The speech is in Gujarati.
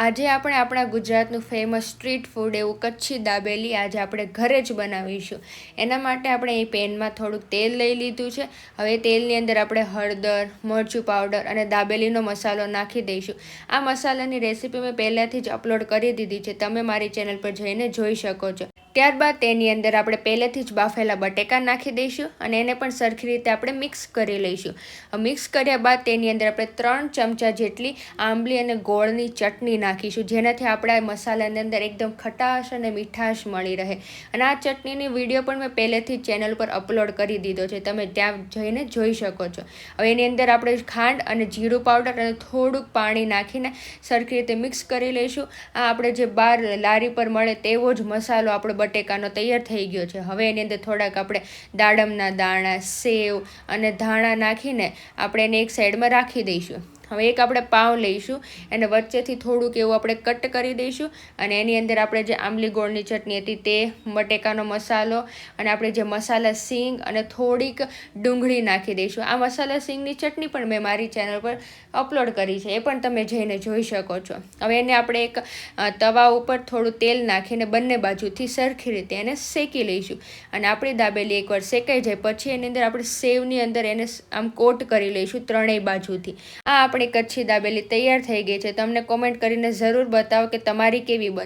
આજે આપણે આપણા ગુજરાતનું ફેમસ સ્ટ્રીટ ફૂડ એવું કચ્છી દાબેલી આજે આપણે ઘરે જ બનાવીશું. એના માટે આપણે એ પેનમાં થોડુંક તેલ લઈ લીધું છે. હવે તેલની અંદર આપણે હળદર, મરચું પાવડર અને દાબેલીનો મસાલો નાખી દઈશું. આ મસાલાની રેસીપી મેં પહેલાંથી જ અપલોડ કરી દીધી છે, તમે મારી ચેનલ પર જઈને જોઈ શકો છો. ત્યારબાદ તેની અંદર આપણે પહેલેથી જ બાફેલા બટેકા નાખી દઈશું અને એને પણ સરખી રીતે આપણે મિક્સ કરી લઈશું. મિક્સ કર્યા બાદ તેની અંદર આપણે 3 ચમચા જેટલી આંબલી અને ગોળની ચટણી નાખીશું, જેનાથી આપણા મસાલાની અંદર એકદમ ખટાશ અને મીઠાશ મળી રહે. અને આ ચટણીની વિડીયો પણ મેં પહેલેથી જ ચેનલ પર અપલોડ કરી દીધો છે, તમે ત્યાં જઈને જોઈ શકો છો. હવે એની અંદર આપણે ખાંડ અને જીરું પાવડર અને થોડુંક પાણી નાખીને સરખી રીતે મિક્સ કરી લઈશું. આ આપણે જે બહાર લારી પર મળે તેવો જ મસાલો આપણો બટેકાનો તૈયાર થઈ ગયો છે. હવે એની અંદર થોડાક આપણે દાડમના દાણા, સેવ અને ધાણા નાખીને આપણે એને એક સાઈડમાં રાખી દઈશું. હવે એક આપણે પાવ લઈશું, એને વચ્ચેથી થોડુંક એવું આપણે કટ કરી દઈશું અને એની અંદર આપણે જે આંબલી ગોળની ચટણી હતી તે, બટેકાનો મસાલો અને આપણે જે મસાલા સિંગ અને થોડીક ડુંગળી નાખી દઈશું. આ મસાલા સિંગની ચટણી પણ મેં મારી ચેનલ પર અપલોડ કરી છે, એ પણ તમે જઈને જોઈ શકો છો. હવે એને આપણે એક તવા ઉપર થોડું તેલ નાખીને બંને બાજુથી સરખી રીતે એને શેકી લઈશું. અને આપણી દાબેલી એકવાર શેકાઈ જાય પછી એની અંદર આપણે સેવની અંદર એને આમ કોટ કરી લઈશું ત્રણેય બાજુથી. આ આપણી કચ્છી દાબેલી તૈયાર થઈ ગઈ છે. તમને કોમેન્ટ કરીને જરૂર બતાવો કે તમારી કેવી બની.